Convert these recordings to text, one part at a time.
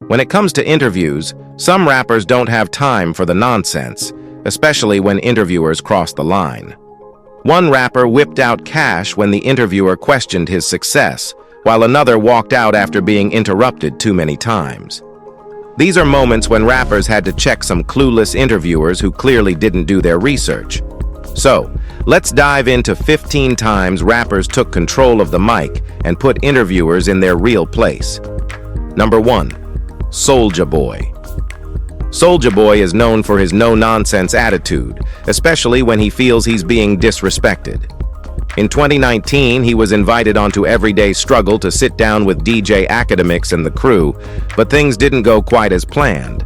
When it comes to interviews, some rappers don't have time for the nonsense, especially when interviewers cross the line. One rapper whipped out cash when the interviewer questioned his success, while another walked out after being interrupted too many times. These are moments when rappers had to check some clueless interviewers who clearly didn't do their research. So, let's dive into 15 times rappers took control of the mic and put interviewers in their real place. Number 1. Soulja Boy. Soulja Boy is known for his no-nonsense attitude, especially when he feels he's being disrespected. In 2019, he was invited onto Everyday Struggle to sit down with DJ Akademiks and the crew, but things didn't go quite as planned.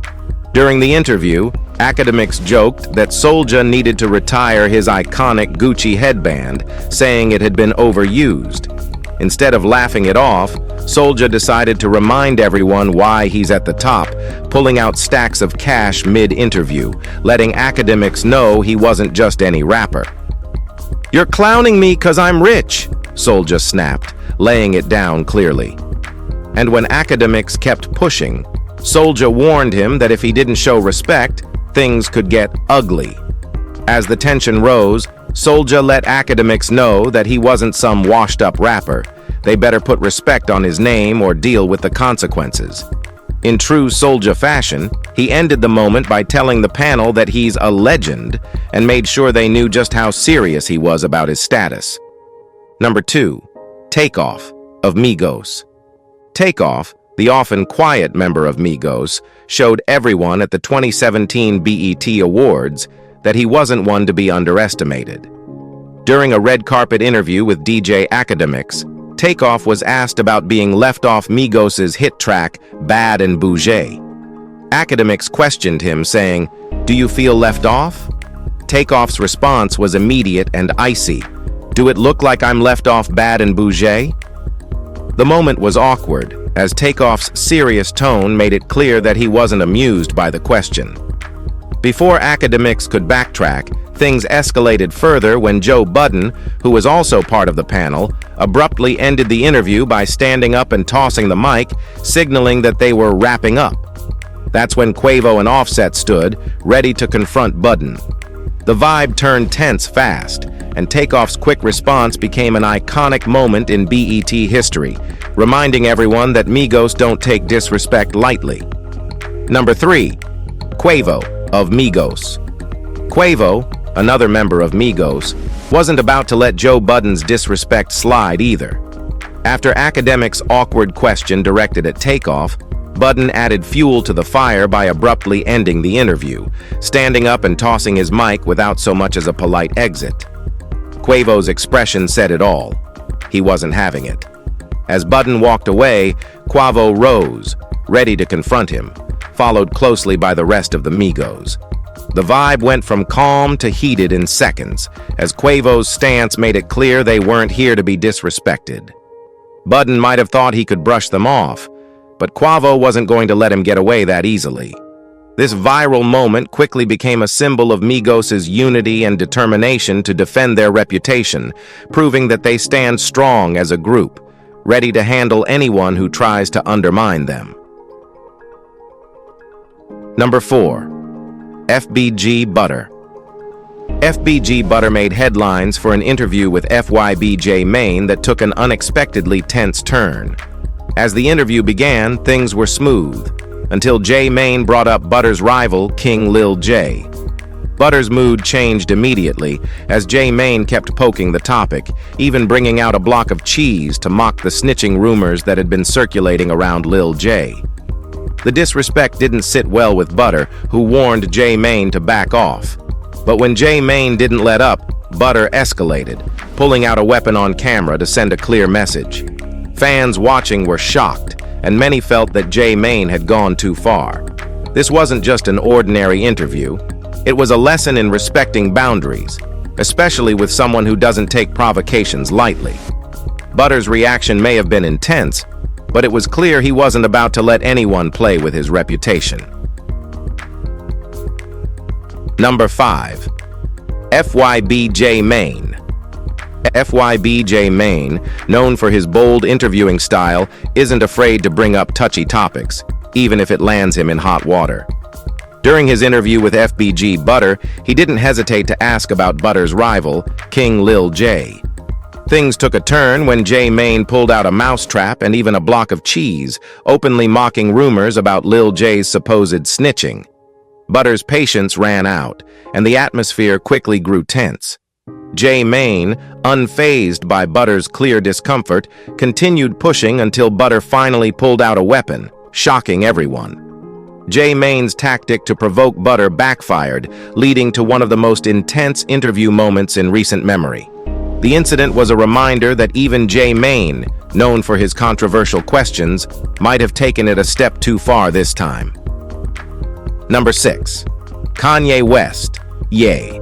During the interview, Akademiks joked that Soulja needed to retire his iconic Gucci headband, saying it had been overused. Instead of laughing it off, Soulja decided to remind everyone why he's at the top, pulling out stacks of cash mid-interview, letting Akademiks know he wasn't just any rapper. "You're clowning me 'cause I'm rich," Soulja snapped, laying it down clearly. And when Akademiks kept pushing, Soulja warned him that if he didn't show respect, things could get ugly. As the tension rose, Soulja let Akademiks know that he wasn't some washed-up rapper. They better put respect on his name or deal with the consequences. In true Soulja fashion, he ended the moment by telling the panel that he's a legend and made sure they knew just how serious he was about his status. Number 2. Takeoff of Migos. Takeoff, the often quiet member of Migos, showed everyone at the 2017 BET Awards that he wasn't one to be underestimated. During a red carpet interview with DJ Akademiks, Takeoff was asked about being left off Migos' hit track, Bad and Boujee. Akademiks questioned him, saying, "Do you feel left off?" Takeoff's response was immediate and icy. "Do it look like I'm left off Bad and Boujee?" The moment was awkward, as Takeoff's serious tone made it clear that he wasn't amused by the question. Before Akademiks could backtrack, things escalated further when Joe Budden, who was also part of the panel, abruptly ended the interview by standing up and tossing the mic, signaling that they were wrapping up. That's when Quavo and Offset stood, ready to confront Budden. The vibe turned tense fast, and Takeoff's quick response became an iconic moment in BET history, reminding everyone that Migos don't take disrespect lightly. Number 3. Quavo of Migos. Quavo, another member of Migos, wasn't about to let Joe Budden's disrespect slide either. After Akademiks' awkward question directed at Takeoff, Budden added fuel to the fire by abruptly ending the interview, standing up and tossing his mic without so much as a polite exit. Quavo's expression said it all. He wasn't having it. As Budden walked away, Quavo rose, ready to confront him, followed closely by the rest of the Migos. The vibe went from calm to heated in seconds, as Quavo's stance made it clear they weren't here to be disrespected. Budden might have thought he could brush them off, but Quavo wasn't going to let him get away that easily. This viral moment quickly became a symbol of Migos' unity and determination to defend their reputation, proving that they stand strong as a group, ready to handle anyone who tries to undermine them. Number 4. FBG Butter. FBG Butter made headlines for an interview with FYJ Maine that took an unexpectedly tense turn. As the interview began, things were smooth, until J Maine brought up Butter's rival, King Lil J. Butter's mood changed immediately, as J Maine kept poking the topic, even bringing out a block of cheese to mock the snitching rumors that had been circulating around Lil J. The disrespect didn't sit well with Butter, who warned J Maine to back off. But when J Maine didn't let up, Butter escalated, pulling out a weapon on camera to send a clear message. Fans watching were shocked, and many felt that J Maine had gone too far. This wasn't just an ordinary interview. It was a lesson in respecting boundaries, especially with someone who doesn't take provocations lightly. Butter's reaction may have been intense, but it was clear he wasn't about to let anyone play with his reputation. Number 5. FYJ Maine. FYJ Maine, known for his bold interviewing style, isn't afraid to bring up touchy topics. even if it lands him in hot water. During his interview with FBG Butter, he didn't hesitate to ask about Butter's rival, King Lil J. Things took a turn when J Maine pulled out a mousetrap and even a block of cheese, openly mocking rumors about Lil J's supposed snitching. Butter's patience ran out, and the atmosphere quickly grew tense. J Maine, unfazed by Butter's clear discomfort, continued pushing until Butter finally pulled out a weapon, shocking everyone. J Maine's tactic to provoke Butter backfired, leading to one of the most intense interview moments in recent memory. The incident was a reminder that even J Maine, known for his controversial questions, might have taken it a step too far this time. Number 6. Kanye West, Ye.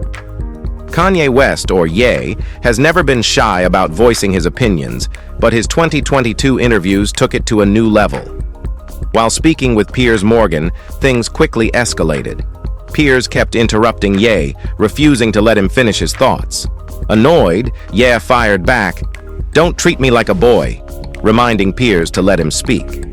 Kanye West, or Ye, has never been shy about voicing his opinions, but his 2022 interviews took it to a new level. While speaking with Piers Morgan, things quickly escalated. Piers kept interrupting Ye, refusing to let him finish his thoughts. Annoyed, Ye fired back, "Don't treat me like a boy," reminding Piers to let him speak.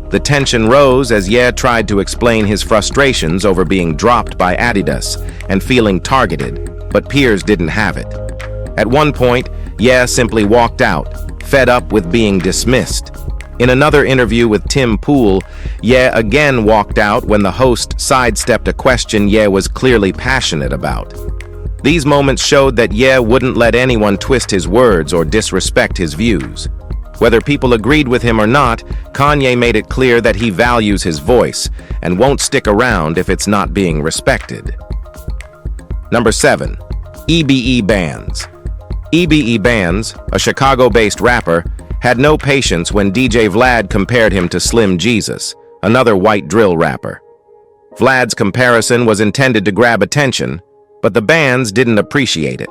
The tension rose as Ye tried to explain his frustrations over being dropped by Adidas and feeling targeted, but Piers didn't have it. At one point, Ye simply walked out, fed up with being dismissed. In another interview with Tim Pool, Ye again walked out when the host sidestepped a question Ye was clearly passionate about. These moments showed that Ye wouldn't let anyone twist his words or disrespect his views. Whether people agreed with him or not, Kanye made it clear that he values his voice and won't stick around if it's not being respected. Number 7. EBE Bands. EBE Bands, a Chicago-based rapper, had no patience when DJ Vlad compared him to Slim Jesus, another white drill rapper. Vlad's comparison was intended to grab attention, but the Bands didn't appreciate it.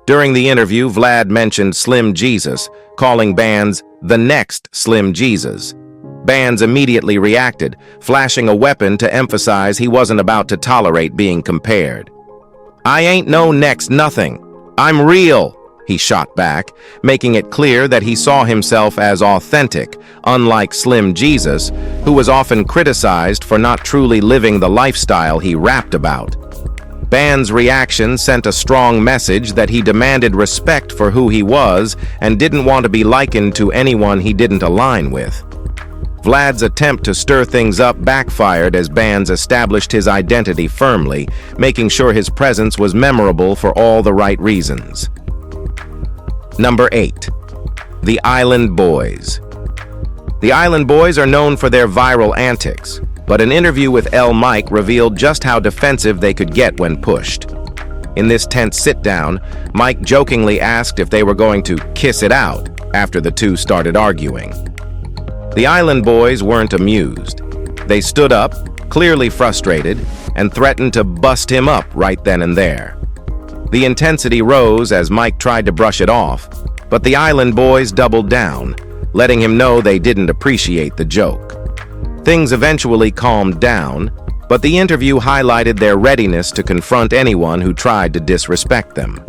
During the interview, Vlad mentioned Slim Jesus, calling Bands the next Slim Jesus. Bands immediately reacted, flashing a weapon to emphasize he wasn't about to tolerate being compared. "I ain't no next nothing. I'm real," he shot back, making it clear that he saw himself as authentic, unlike Slim Jesus, who was often criticized for not truly living the lifestyle he rapped about. Band's reaction sent a strong message that he demanded respect for who he was and didn't want to be likened to anyone he didn't align with. Vlad's attempt to stir things up backfired as Bands established his identity firmly, making sure his presence was memorable for all the right reasons. Number 8. The Island Boys. The Island Boys are known for their viral antics, but an interview with Mike revealed just how defensive they could get when pushed. In this tense sit-down, Mike jokingly asked if they were going to kiss it out after the two started arguing. The Island Boys weren't amused. They stood up, clearly frustrated, and threatened to bust him up right then and there. The intensity rose as Mike tried to brush it off, but the Island Boys doubled down, letting him know they didn't appreciate the joke. Things eventually calmed down, but the interview highlighted their readiness to confront anyone who tried to disrespect them.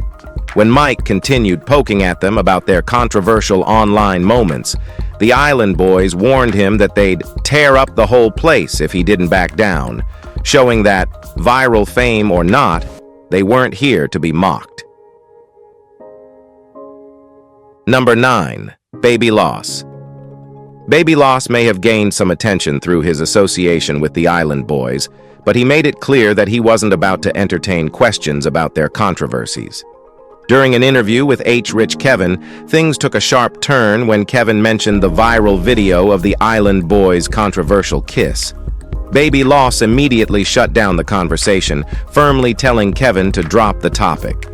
When Mike continued poking at them about their controversial online moments, the Island Boys warned him that they'd tear up the whole place if he didn't back down, showing that, viral fame or not, they weren't here to be mocked. Number 9. Baby Loss. Baby Loss may have gained some attention through his association with the Island Boys, but he made it clear that he wasn't about to entertain questions about their controversies. During an interview with Rich Kevin, things took a sharp turn when Kevin mentioned the viral video of the Island Boys' controversial kiss. Baby Loss immediately shut down the conversation, firmly telling Kevin to drop the topic.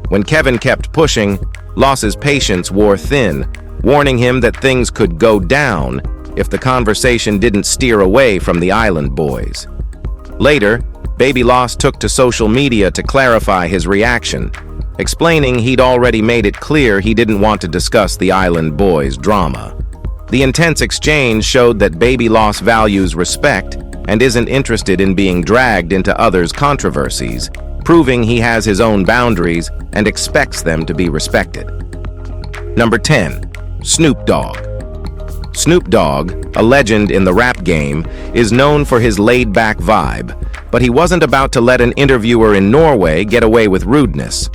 When Kevin kept pushing, Loss's patience wore thin, warning him that things could go down if the conversation didn't steer away from the Island Boys. Later, Baby Loss took to social media to clarify his reaction, explaining he'd already made it clear he didn't want to discuss the Island Boys' drama. The intense exchange showed that Baby Loss values respect and isn't interested in being dragged into others' controversies, proving he has his own boundaries and expects them to be respected. Number 10. Snoop Dogg. Snoop Dogg, a legend in the rap game, is known for his laid-back vibe, but he wasn't about to let an interviewer in Norway get away with rudeness.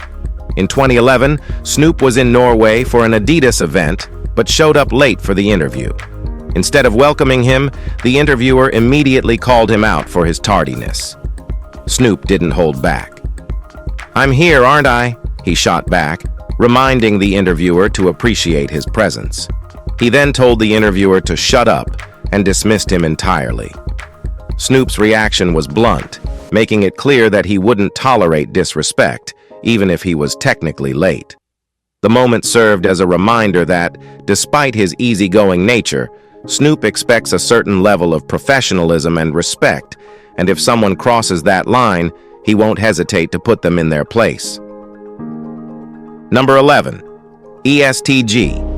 In 2011, Snoop was in Norway for an Adidas event, but showed up late for the interview. Instead of welcoming him, the interviewer immediately called him out for his tardiness. Snoop didn't hold back. "I'm here, aren't I?" he shot back, reminding the interviewer to appreciate his presence. He then told the interviewer to shut up and dismissed him entirely. Snoop's reaction was blunt, making it clear that he wouldn't tolerate disrespect, even if he was technically late. The moment served as a reminder that, despite his easygoing nature, Snoop expects a certain level of professionalism and respect, and if someone crosses that line, he won't hesitate to put them in their place. Number 11. ESTG.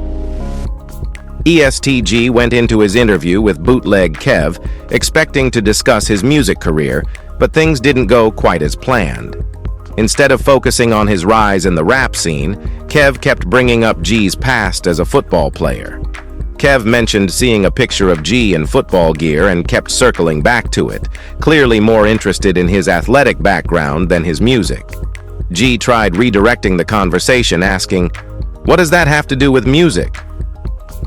ESTG went into his interview with Bootleg Kev, expecting to discuss his music career, but things didn't go quite as planned. Instead of focusing on his rise in the rap scene, Kev kept bringing up G's past as a football player. Kev mentioned seeing a picture of G in football gear and kept circling back to it, clearly more interested in his athletic background than his music. G tried redirecting the conversation, asking, "What does that have to do with music?"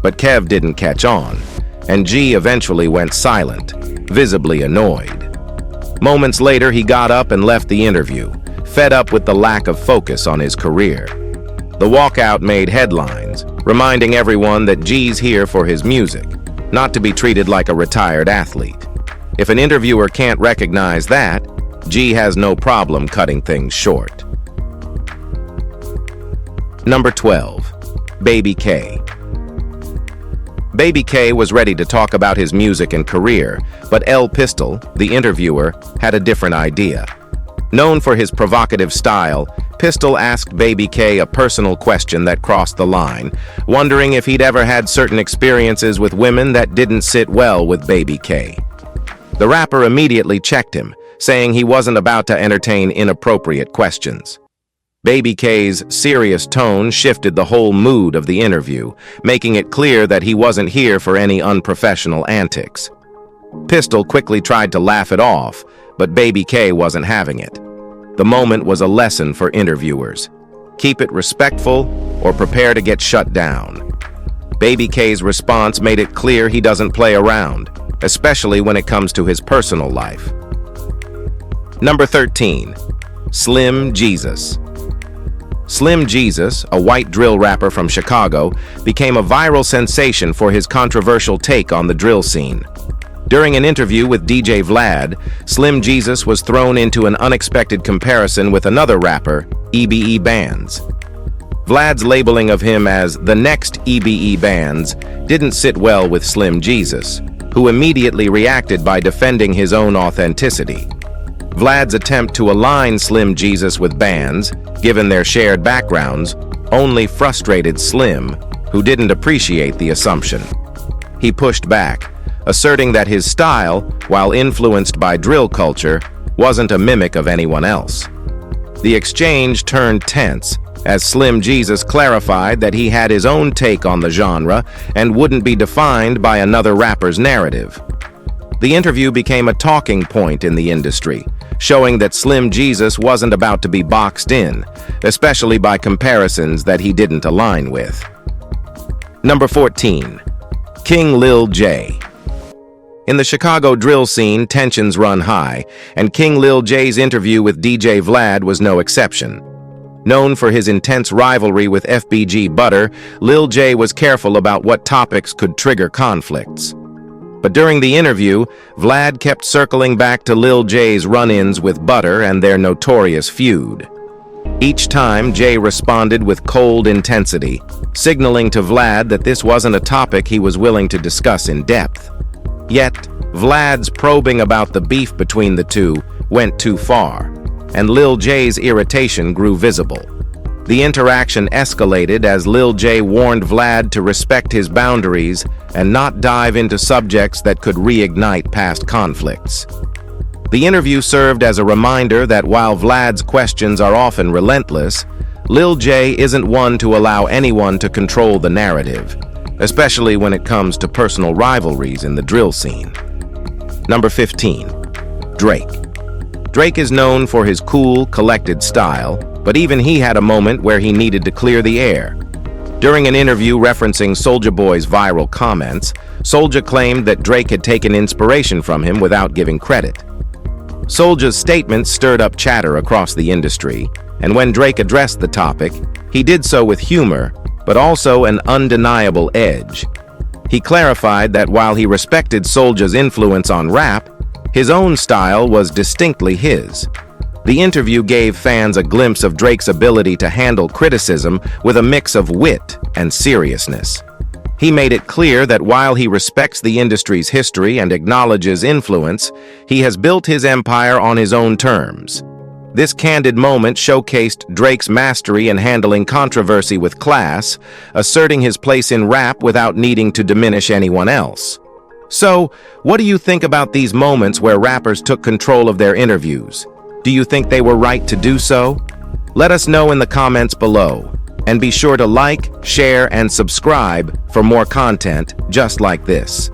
But Kev didn't catch on, and G eventually went silent, visibly annoyed. Moments later, he got up and left the interview, fed up with the lack of focus on his career. The walkout made headlines, reminding everyone that G's here for his music, not to be treated like a retired athlete. If an interviewer can't recognize that, G has no problem cutting things short. Number 12. Baby K. Baby K was ready to talk about his music and career, but L Pistol, the interviewer, had a different idea. Known for his provocative style, Pistol asked Baby K a personal question that crossed the line, wondering if he'd ever had certain experiences with women that didn't sit well with Baby K. The rapper immediately checked him, saying he wasn't about to entertain inappropriate questions. Baby K's serious tone shifted the whole mood of the interview, making it clear that he wasn't here for any unprofessional antics. Pistol quickly tried to laugh it off, but Baby K wasn't having it. The moment was a lesson for interviewers. Keep it respectful or prepare to get shut down. Baby K's response made it clear he doesn't play around, especially when it comes to his personal life. Number 13. Slim Jesus. Slim Jesus, a white drill rapper from Chicago, became a viral sensation for his controversial take on the drill scene. During an interview with DJ Vlad, Slim Jesus was thrown into an unexpected comparison with another rapper, EBE Bands. Vlad's labeling of him as the next EBE Bands didn't sit well with Slim Jesus, who immediately reacted by defending his own authenticity. Vlad's attempt to align Slim Jesus with Bands, given their shared backgrounds, only frustrated Slim, who didn't appreciate the assumption. He pushed back, asserting that his style, while influenced by drill culture, wasn't a mimic of anyone else. The exchange turned tense as Slim Jesus clarified that he had his own take on the genre and wouldn't be defined by another rapper's narrative. The interview became a talking point in the industry, showing that Slim Jesus wasn't about to be boxed in, especially by comparisons that he didn't align with. Number 14. King Lil J. In the Chicago drill scene, tensions run high, and King Lil J's interview with DJ Vlad was no exception. Known for his intense rivalry with FBG Butter, Lil J was careful about what topics could trigger conflicts. But during the interview, Vlad kept circling back to Lil J's run-ins with Butter and their notorious feud. Each time, Jay responded with cold intensity, signaling to Vlad that this wasn't a topic he was willing to discuss in depth. Yet, Vlad's probing about the beef between the two went too far, and Lil J's irritation grew visible. The interaction escalated as Lil J warned Vlad to respect his boundaries and not dive into subjects that could reignite past conflicts. The interview served as a reminder that while Vlad's questions are often relentless, Lil J isn't one to allow anyone to control the narrative. especially when it comes to personal rivalries in the drill scene. Number 15. Drake. Drake is known for his cool, collected style, but even he had a moment where he needed to clear the air. During an interview referencing Soulja Boy's viral comments, Soulja claimed that Drake had taken inspiration from him without giving credit. Soulja's statement stirred up chatter across the industry, and when Drake addressed the topic, he did so with humor, but also an undeniable edge. He clarified that while he respected Soulja's influence on rap, his own style was distinctly his. The interview gave fans a glimpse of Drake's ability to handle criticism with a mix of wit and seriousness. He made it clear that while he respects the industry's history and acknowledges influence, he has built his empire on his own terms. This candid moment showcased Drake's mastery in handling controversy with class, asserting his place in rap without needing to diminish anyone else. So, what do you think about these moments where rappers took control of their interviews? Do you think they were right to do so? Let us know in the comments below. And be sure to like, share, and subscribe for more content just like this.